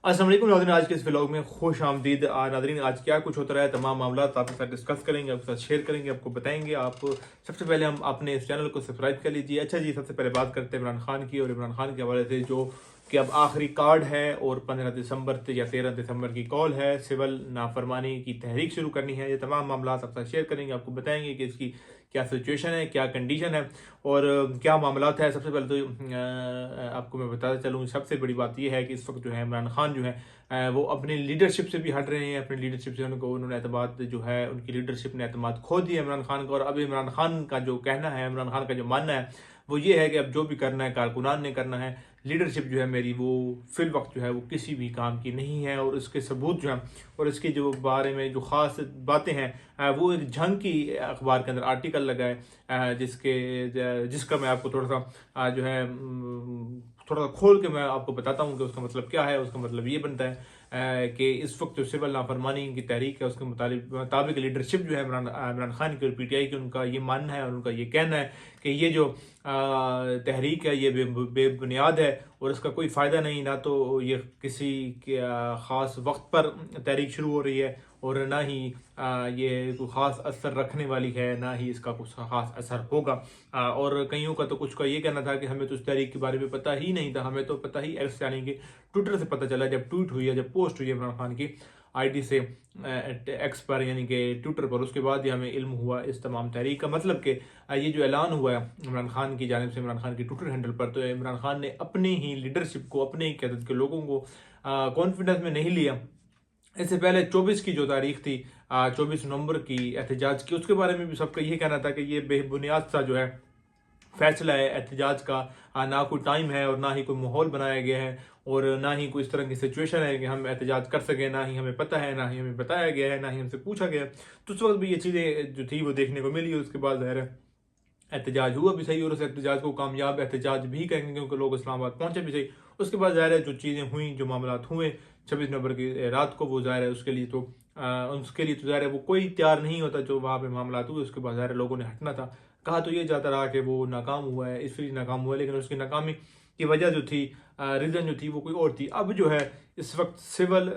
अस्सलाम वालेकुम नाज़रीन, आज के इस व्लॉग में खुश आमदीद। नाज़रीन, आज क्या कुछ होता रहा है तमाम मामला आपके साथ डिस्कस करेंगे, आपके साथ शेयर करेंगे, आपको बताएंगे। आप सबसे पहले हम अपने इस चैनल को सब्सक्राइब कर लीजिए। अच्छा जी, सबसे पहले बात करते हैं इमरान खान की। और इमरान खान के हवाले से जो कि अब आखिरी कार्ड है और 15 दिसंबर से या 13 दिसंबर की कॉल है, सिविल नाफरमानी की तहरीक शुरू करनी है। ये तमाम मामला आपके साथ शेयर करेंगे, आपको बताएंगे कि इसकी क्या सिचुएशन है, क्या कंडीशन है और क्या मामलात है। सबसे पहले तो आपको मैं बताता चलूँ, सबसे बड़ी बात यह है कि इस वक्त जो है इमरान खान जो है वो अपनी लीडरशिप से भी हट रहे हैं। अपनी लीडरशिप से उन्होंने एतमाद जो है, उनकी लीडरशिप ने एतमाद खो दिया इमरान खान का। और अब इमरान खान का जो कहना है, इमरान खान का जो मानना है वो ये है कि अब जो भी करना है कारकुनान ने करना है। लीडरशिप जो है मेरी वो फिल वक्त जो है वो किसी भी काम की नहीं है। और उसके सबूत जो है और इसके जो बारे में जो ख़ास बातें हैं वो एक झंग की अखबार के अंदर आर्टिकल लगा है, जिसका मैं आपको थोड़ा सा जो है थोड़ा सा खोल के मैं आपको बताता हूँ कि उसका मतलब क्या है। उसका मतलब ये बनता है कि इस वक्त जो सिविल नाफरमानी की तहरीक है उसके मुताबिक लीडरशिप जो है इमरान खान की और पीटीआई की, उनका ये मानना है और उनका ये कहना है कि ये जो तहरीक है ये बेबुनियाद है और इसका कोई फ़ायदा नहीं। ना तो ये किसी के ख़ास वक्त पर तहरीक शुरू हो रही है और ना ही ये कोई ख़ास असर रखने वाली है, ना ही इसका कुछ ख़ास असर होगा। और कईयों का तो कुछ का ये कहना था कि हमें तो इस तहरीक के बारे में पता ही नहीं था, हमें तो पता ही एक्स यानी कि ट्विटर से पता चला, जब ट्वीट हुई है, जब पोस्ट हुई है इमरान खान की आईडी से एक्स पर यानी कि ट्विटर पर, उसके बाद ही हमें इल्म हुआ इस तमाम तहरीक का। मतलब कि ये जो ऐलान हुआ है इमरान खान की जानिब से, इमरान खान की ट्विटर हैंडल पर, तो इमरान खान ने अपनी ही लीडरशिप को, अपने ही क़यादत के लोगों को कॉन्फिडेंस में नहीं लिया। इससे पहले 24 की जो तारीख थी, 24 नवंबर की एहतजाज की, उसके बारे में भी सबका ये कहना था कि ये बेबुनियाद सा जो है फैसला है एहतजाज का। ना कोई टाइम है और ना ही कोई माहौल बनाया गया है और ना ही कोई इस तरह की सिचुएशन है कि हम एहतजाज कर सकें। ना ही हमें पता है, ना ही हमें बताया गया है, ना ही हमसे पूछा गया। तो उस वक्त भी ये चीज़ें जो थी वो देखने को मिली। उसके बाद ज़ाहिर है एहतजाज हुआ भी सही और उस एहतजाज को कामयाब एहतजाज भी कहेंगे क्योंकि लोग इस्लामाबाद पहुंचे भी सही। उसके बाद ज़ाहिर है जो चीज़ें हुई, जो मामलात हुए 26 नवंबर की रात को, वो ज़ाहिर है उसके लिए तो ज़ाहिर है वो कोई तैयार नहीं होता जो वहाँ पे मामलात हुए। उसके बाद ज़ाहिर है लोगों ने हटना था। कहा तो ये जाता रहा कि वो नाकाम हुआ है, इसलिए नाकाम हुआ है, लेकिन उसकी नाकामी की वजह जो थी, रीज़न जो थी वो कोई और थी। अब जो है इस वक्त सिविल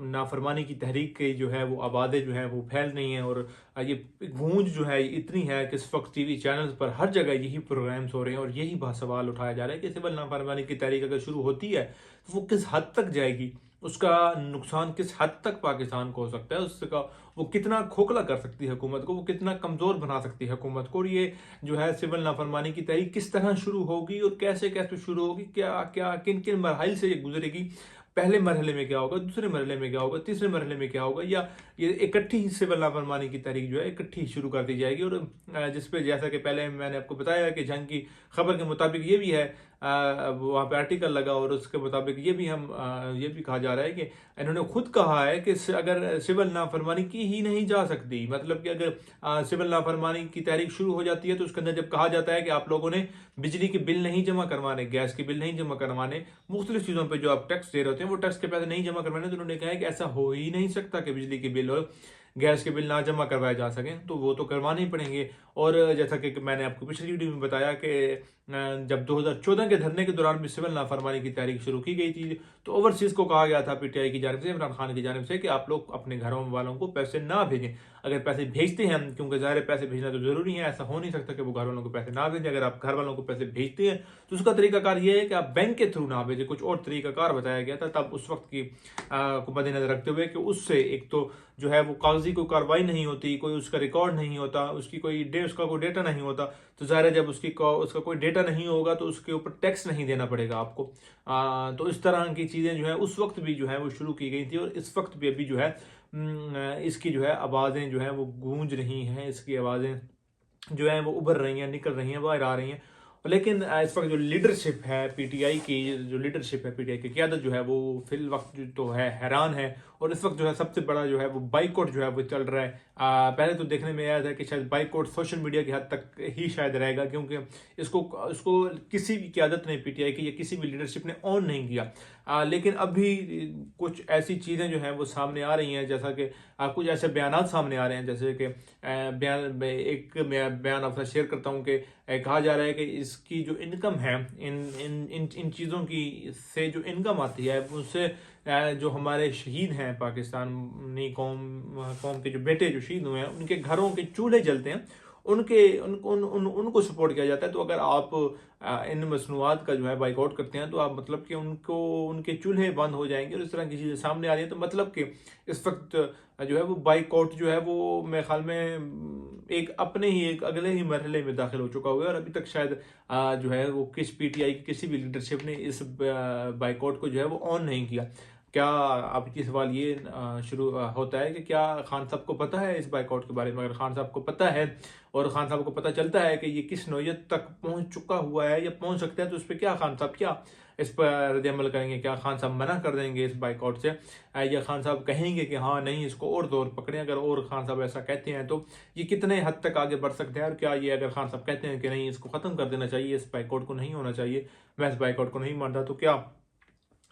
नाफरमानी की तहरीक की जो है वो आबादें जो है वो फैल रही हैं और ये गूंज जो है इतनी है कि इस वक्त टीवी चैनल्स पर हर जगह यही प्रोग्राम्स हो रहे हैं और यही सवाल उठाया जा रहा है कि सिविल नाफरमानी की तहरीक अगर शुरू होती है तो वो किस हद तक जाएगी, उसका नुकसान किस हद तक पाकिस्तान को हो सकता है, उसका वो कितना खोखला कर सकती है हुकूमत को, वो कितना कमज़ोर बना सकती है हुकूमत को। और ये जो है सिविल नाफरमानी की तहरीक किस तरह शुरू होगी और कैसे कैसे शुरू होगी, क्या क्या किन किन मरहल से ये गुजरेगी, पहले मरहले में क्या होगा, दूसरे मरहले में क्या होगा, तीसरे मरहले में क्या होगा, या ये इकट्ठी ही सिविल नाफरमानी की तारीख जो है इकट्ठी शुरू कर दी जाएगी। और जिस पे जैसा कि पहले मैंने आपको बताया कि जंग की खबर के मुताबिक ये भी है, वहाँ पे आर्टिकल लगा और उसके मुताबिक ये भी कहा जा रहा है कि इन्होंने खुद कहा है कि अगर सिविल नाफरमानी की ही नहीं जा सकती, मतलब कि अगर सिविल नाफरमानी की तारीख शुरू हो जाती है तो उसके अंदर जब कहा जाता है कि आप लोगों ने बिजली के बिल नहीं जमा करवाने, गैस के बिल नहीं जमा करवाने, मुख्तलिफ चीज़ों पर जो आप टैक्स दे रहे होते हैं वो टैक्स के पैसे नहीं जमा करवाने, तो उन्होंने कहा है कि ऐसा हो ही नहीं सकता कि बिजली के बिल और गैस के बिल ना जमा करवाए जा सकें, तो वो तो करवाने ही पड़ेंगे। और जैसा कि मैंने आपको पिछली वीडियो में बताया कि जब 2014 के धरने के दौरान भी सिविल नाफरमानी की तारीख शुरू की गई थी तो ओवरसीज़ को कहा गया था पीटीआई की जानिब से, इमरान खान की जानिब से, कि आप लोग अपने घरों वालों को पैसे ना भेजें। अगर पैसे भेजते हैं, क्योंकि ज़ाहिर है पैसे भेजना तो ज़रूरी है, ऐसा हो नहीं सकता कि वो घर वालों को पैसे ना भेजें। अगर आप घर वालों को पैसे भेजते हैं तो उसका तरीकाकार ये है कि आप बैंक के थ्रू ना भेजें, कुछ और तरीकाकार बताया गया था तब उस वक्त की को मद्देनजर रखते हुए कि उससे एक तो जो है वो कागजी कोई कार्रवाई नहीं होती, कोई उसका रिकॉर्ड नहीं होता, उसका कोई डेटा नहीं होता, तो ज़ाहिर है जब उसका कोई डेटा नहीं होगा तो उसके ऊपर टैक्स नहीं देना पड़ेगा आपको। तो इस तरह की चीज़ें जो है उस वक्त भी जो है वो शुरू की गई थी और इस वक्त भी अभी जो है इसकी जो है आवाज़ें जो है वो गूंज रही हैं, इसकी आवाज़ें जो है वो उभर रही हैं, निकल रही हैं, बाहर आ रही हैं। लेकिन इस वक्त जो लीडरशिप है पीटीआई की, जो लीडरशिप है पीटीआई की क़यादत जो है वो फिल वक्त जो तो है हैरान है। और इस वक्त जो है सबसे बड़ा जो है वो बाइकआउट जो है वो चल रहा है। पहले तो देखने में आया था कि शायद बाइकआउट सोशल मीडिया की हद तक ही शायद रहेगा, क्योंकि इसको किसी भी क़यादत ने पीटीआई की या किसी भी लीडरशिप ने ऑन नहीं किया। लेकिन अभी कुछ ऐसी चीज़ें जो हैं वो सामने आ रही हैं, जैसा कि कुछ ऐसे बयानात सामने आ रहे हैं, जैसे कि बयान आपसे शेयर करता हूँ कि کہا جا رہا ہے کہ اس کی جو انکم ہے ان چیزوں کی سے جو انکم آتی ہے اس سے جو ہمارے شہید ہیں پاکستانی قوم کے جو بیٹے جو شہید ہوئے ہیں ان کے گھروں کے چولہے جلتے ہیں ان کو سپورٹ کیا جاتا ہے. تو اگر آپ ان مصنوعات کا جو ہے بائیکاٹ کرتے ہیں تو آپ مطلب کہ ان کے چولہے بند ہو جائیں گے اور اس طرح کی چیزیں سامنے آ رہی ہیں. تو مطلب کہ اس وقت جو ہے وہ بائیکاٹ جو ہے وہ میرے خیال میں ایک اگلے ہی مرحلے میں داخل ہو چکا ہوا ہے اور ابھی تک شاید جو ہے وہ پی ٹی آئی کی کسی بھی لیڈرشپ نے اس بائیکاٹ کو جو ہے وہ آن نہیں کیا. کیا آپ کی سوال یہ شروع ہوتا ہے کہ کیا خان صاحب کو پتہ ہے اس بائیکاٹ کے بارے میں؟ اگر خان صاحب کو پتہ ہے اور خان صاحب کو پتہ چلتا ہے کہ یہ کس نوعیت تک پہنچ چکا ہوا ہے یا پہنچ سکتا ہے تو اس پہ کیا خان صاحب کیا اس پر رد عمل کریں گے؟ کیا خان صاحب منع کر دیں گے اس بائیکاٹ سے یا خان صاحب کہیں گے کہ ہاں نہیں اس کو اور دور پکڑیں؟ اگر اور خان صاحب ایسا کہتے ہیں تو یہ کتنے حد تک آگے بڑھ سکتے ہیں؟ اور کیا یہ اگر خان صاحب کہتے ہیں کہ نہیں اس کو ختم کر دینا چاہیے، اس بائیکاٹ کو نہیں ہونا چاہیے، میں اس بائیکاٹ کو نہیں مانتا، تو کیا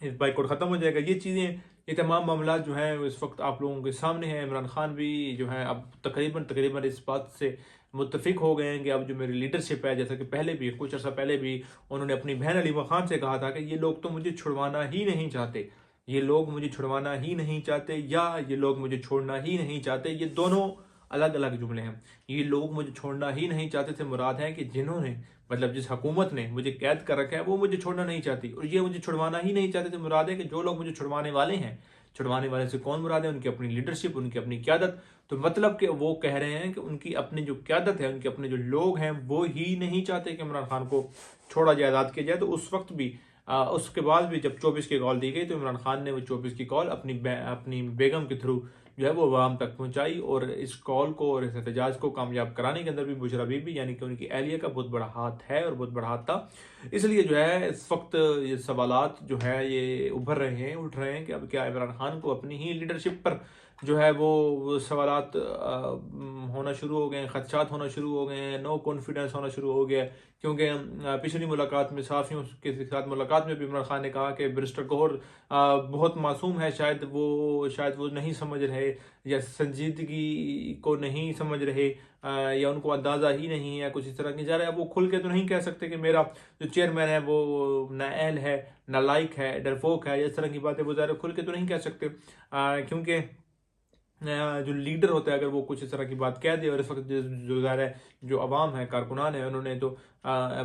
اس بائیکاٹ ختم ہو جائے گا؟ یہ چیزیں، یہ تمام معاملات جو ہیں اس وقت آپ لوگوں کے سامنے ہیں. عمران خان بھی جو ہے اب تقریباً اس بات سے متفق ہو گئے ہیں کہ اب جو میری لیڈرشپ ہے، جیسا کہ پہلے بھی کچھ عرصہ پہلے بھی انہوں نے اپنی بہن علیمہ خان سے کہا تھا کہ یہ لوگ تو مجھے چھڑوانا ہی نہیں چاہتے، یہ لوگ مجھے چھڑوانا ہی نہیں چاہتے، یا یہ لوگ مجھے چھوڑنا ہی نہیں چاہتے. یہ دونوں الگ الگ جملے ہیں. یہ لوگ مجھے چھوڑنا ہی نہیں چاہتے سے مراد ہے کہ جنہوں نے مطلب جس حکومت نے مجھے قید کر رکھا ہے وہ مجھے چھوڑنا نہیں چاہتی، اور یہ مجھے چھڑوانا ہی نہیں چاہتے سے مراد ہے کہ جو لوگ مجھے چھڑوانے والے ہیں. چھڑوانے والے سے کون مراد ہے؟ ان کی اپنی لیڈرشپ، ان کی اپنی قیادت. تو مطلب کہ وہ کہہ رہے ہیں کہ ان کی اپنی جو قیادت ہے، ان کے اپنے جو لوگ ہیں وہ ہی نہیں چاہتے کہ عمران خان کو چھوڑا جائے، آزاد کیا جائے. تو اس وقت بھی اس کے بعد بھی جب 24 کی کال دی گئی تو عمران خان نے وہ 24 کی کال اپنی بیگم کے تھرو جو ہے وہ عوام تک پہنچائی، اور اس کال کو اور اس احتجاج کو کامیاب کرانے کے اندر بھی بشرا بی بی یعنی کہ ان کی اہلیہ کا بہت بڑا ہاتھ ہے اور بہت بڑا ہاتھ تھا. اس لیے جو ہے اس وقت یہ سوالات جو ہے یہ اٹھ رہے ہیں کہ اب کیا عمران خان کو اپنی ہی لیڈرشپ پر جو ہے وہ سوالات ہونا شروع ہو گئے ہیں، خدشات ہونا شروع ہو گئے ہیں، نو کانفیڈنس ہونا شروع ہو گیا ہے. کیونکہ پچھلی ملاقات میں، صحافیوں کے ساتھ ملاقات میں بھی عمران خان نے کہا کہ بیرسٹر گوہر بہت معصوم ہے، شاید وہ نہیں سمجھ رہے یا سنجیدگی کو نہیں سمجھ رہے یا ان کو اندازہ ہی نہیں ہے، کچھ اس طرح کی. اب وہ کھل کے تو نہیں کہہ سکتے کہ میرا جو چیئرمین ہے وہ نااہل ہے، نالائق ہے، ڈرپوک ہے، اس طرح کی باتیں وہ ظاہر کھل کے تو نہیں کہہ سکتے. کیونکہ جو لیڈر ہوتا ہے اگر وہ کچھ اس طرح کی بات کہہ دے، اور اس وقت جو ظاہر ہے جو عوام ہے، کارکنان ہیں، انہوں نے تو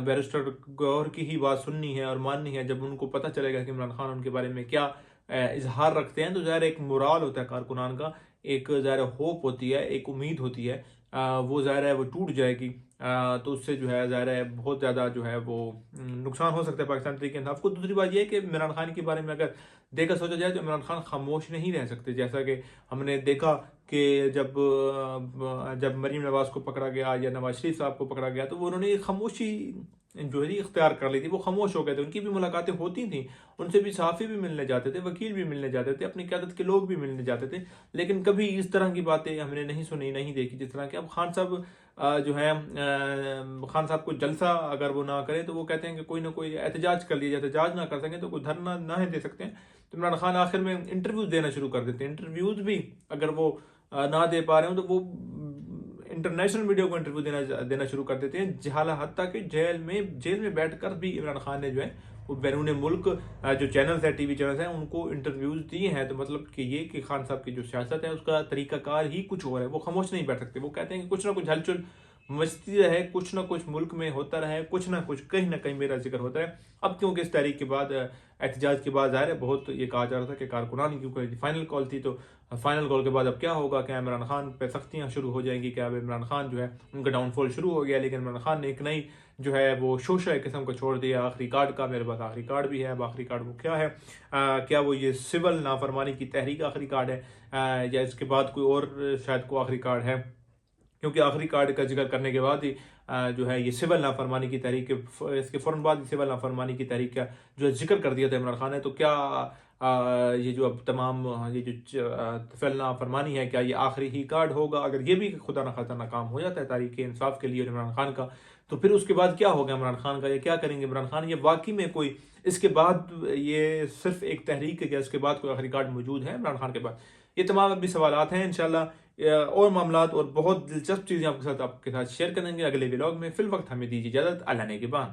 بیرسٹر گوہر کی ہی بات سننی ہے اور ماننی ہے. جب ان کو پتہ چلے گا کہ عمران خان ان کے بارے میں کیا اظہار رکھتے ہیں تو ظاہر ایک مورال ہوتا ہے کارکنان کا، ایک ظاہر ہوپ ہوتی ہے، ایک امید ہوتی ہے، وہ ظاہر ہے وہ ٹوٹ جائے گی. تو اس سے جو ہے ظاہر ہے بہت زیادہ جو ہے وہ نقصان ہو سکتا ہے پاکستان تحریک انصاف کو. دوسری بات یہ ہے کہ عمران خان کے بارے میں اگر دیکھا سوچا جائے تو عمران خان خاموش نہیں رہ سکتے. جیسا کہ ہم نے دیکھا کہ جب مریم نواز کو پکڑا گیا یا نواز شریف صاحب کو پکڑا گیا تو انہوں نے خاموشی جو ہے اختیار کر لی تھی، وہ خاموش ہو گئے تھے. ان کی بھی ملاقاتیں ہوتی تھیں، ان سے بھی صحافی بھی ملنے جاتے تھے، وکیل بھی ملنے جاتے تھے، اپنی قیادت کے لوگ بھی ملنے جاتے تھے، لیکن کبھی اس طرح کی باتیں ہم نے نہیں سنی، نہیں دیکھی جس طرح کہ اب خان صاحب جو ہے خان صاحب کو جلسہ اگر وہ نہ کرے تو وہ کہتے ہیں کہ کوئی نہ کوئی احتجاج کر لیا جائے. احتجاج نہ کر سکیں تو کوئی دھرنا نہ دے سکتے ہیں. تو عمران خان آخر میں انٹرویوز دینا شروع کر دیتے ہیں. انٹرویوز بھی اگر وہ نہ دے پا رہے ہوں تو وہ انٹرنیشنل میڈیا کو انٹرویو دینا شروع کر دیتے ہیں. حتیٰ کہ جیل میں بیٹھ کر بھی عمران خان نے جو ہے وہ بیرون ملک جو چینلز ہیں، ٹی وی چینلز ہیں، ان کو انٹرویوز دیے ہیں. تو مطلب کہ یہ کہ خان صاحب کی جو سیاست ہے اس کا طریقہ کار ہی کچھ اور ہے. وہ خاموش نہیں بیٹھ سکتے. وہ کہتے ہیں کہ کچھ نہ کچھ ہلچل مچتی رہے، کچھ نہ کچھ ملک میں ہوتا رہے، کچھ نہ کہیں میرا ذکر ہوتا ہے. اب کیونکہ اس تحریک کے بعد، احتجاج کے بعد ظاہر ہے بہت یہ کہا جا رہا تھا کہ کارکنان، کیونکہ فائنل کال تھی، تو فائنل کال کے بعد اب کیا ہوگا؟ کہ عمران خان پہ سختیاں شروع ہو جائیں گی، کہ اب عمران خان جو ہے ان کا ڈاؤن فال شروع ہو گیا. لیکن عمران خان نے ایک نئی جو ہے وہ شوشہ قسم کو چھوڑ دیا آخری کارڈ کا. میرے پاس آخری کارڈ بھی ہے. اب آخری کارڈ وہ کیا ہے؟ کیا وہ یہ سول نافرمانی کی تحریک آخری کارڈ ہے، یا اس کے بعد کوئی اور شاید کو آخری کارڈ ہے؟ کیونکہ آخری کارڈ کا ذکر کرنے کے بعد ہی جو ہے یہ سول نافرمانی کی تحریک، اس کے فوراً بعد سول نافرمانی کی تحریک کا جو ذکر کر دیا تھا عمران خان نے. تو کیا یہ جو اب تمام یہ جو سول نافرمانی ہے، کیا یہ آخری ہی کارڈ ہوگا؟ اگر یہ بھی خدا نخواستہ ناکام ہو جاتا ہے تحریک انصاف کے لیے اور عمران خان کا، تو پھر اس کے بعد کیا ہوگا عمران خان کا؟ یہ کیا کریں گے عمران خان؟ یہ واقعی میں کوئی اس کے بعد یہ صرف ایک تحریک ہے، کہ اس کے بعد کوئی آخری کارڈ موجود ہے عمران خان کے پاس؟ یہ تمام ابھی سوالات ہیں. انشاءاللہ اور معاملات اور بہت دلچسپ چیزیں آپ کے ساتھ شیئر کریں گے اگلے ولاگ میں. فی الوقت ہمیں دیجیے اجازت. اللہ نے کے بعد.